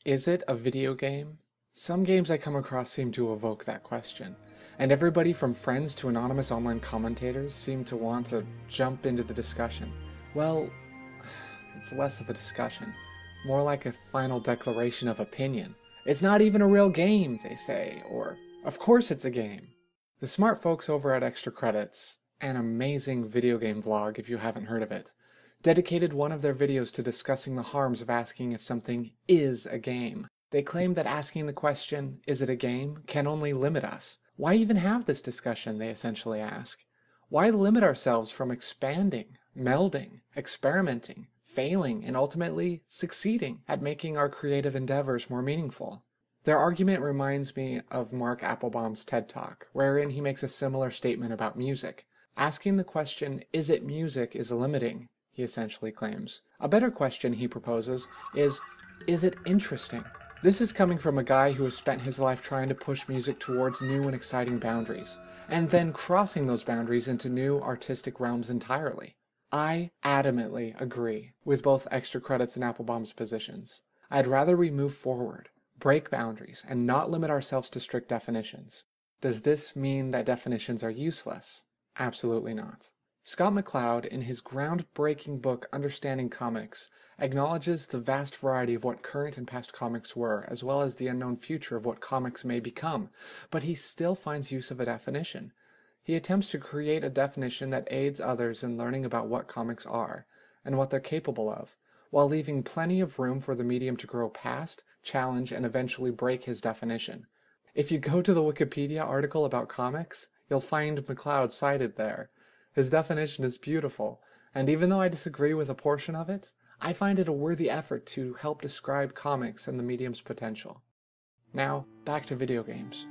Is it a video game? Some games I come across seem to evoke that question, and everybody from friends to anonymous online commentators seem to want to jump into the discussion. Well, it's less of a discussion, more like a final declaration of opinion. It's not even a real game, they say, or, of course it's a game. The smart folks over at Extra Credits, an amazing video game vlog if you haven't heard of it, dedicated one of their videos to discussing the harms of asking if something is a game. They claim that asking the question, is it a game, can only limit us. Why even have this discussion, they essentially ask? Why limit ourselves from expanding, melding, experimenting, failing, and ultimately succeeding at making our creative endeavors more meaningful? Their argument reminds me of Mark Applebaum's TED Talk, wherein he makes a similar statement about music. Asking the question, is it music, is limiting, he essentially claims. A better question, he proposes, is it interesting? This is coming from a guy who has spent his life trying to push music towards new and exciting boundaries, and then crossing those boundaries into new artistic realms entirely. I adamantly agree with both Extra Credits and Applebaum's positions. I'd rather we move forward, break boundaries, and not limit ourselves to strict definitions. Does this mean that definitions are useless? Absolutely not. Scott McCloud, in his groundbreaking book Understanding Comics, acknowledges the vast variety of what current and past comics were, as well as the unknown future of what comics may become, but he still finds use of a definition. He attempts to create a definition that aids others in learning about what comics are, and what they're capable of, while leaving plenty of room for the medium to grow past, challenge, and eventually break his definition. If you go to the Wikipedia article about comics, you'll find McCloud cited there. His definition is beautiful, and even though I disagree with a portion of it, I find it a worthy effort to help describe comics and the medium's potential. Now, back to video games.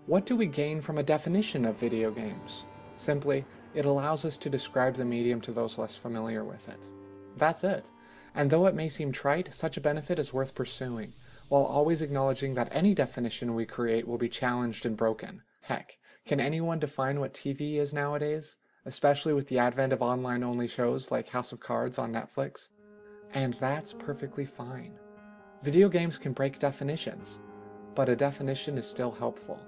What do we gain from a definition of video games? Simply, it allows us to describe the medium to those less familiar with it. That's it. And though it may seem trite, such a benefit is worth pursuing, while always acknowledging that any definition we create will be challenged and broken. Heck, can anyone define what TV is nowadays? Especially with the advent of online-only shows like House of Cards on Netflix. And that's perfectly fine. Video games can break definitions, but a definition is still helpful.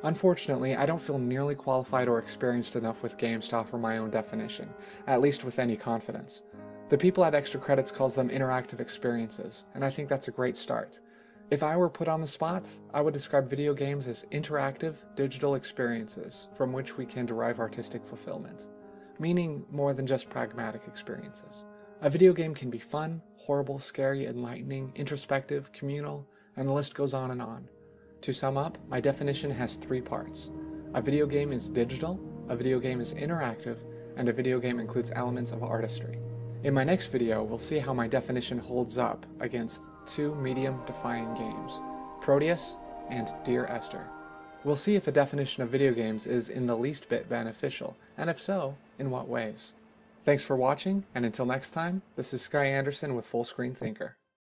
Unfortunately, I don't feel nearly qualified or experienced enough with games to offer my own definition, at least with any confidence. The people at Extra Credits calls them interactive experiences, and I think that's a great start. If I were put on the spot, I would describe video games as interactive, digital experiences from which we can derive artistic fulfillment, meaning more than just pragmatic experiences. A video game can be fun, horrible, scary, enlightening, introspective, communal, and the list goes on and on. To sum up, my definition has 3 parts. A video game is digital, a video game is interactive, and a video game includes elements of artistry. In my next video, we'll see how my definition holds up against 2 medium-defying games, Proteus and Dear Esther. We'll see if a definition of video games is in the least bit beneficial, and if so, in what ways. Thanks for watching, and until next time, this is Sky Anderson with FullScreen Thinker.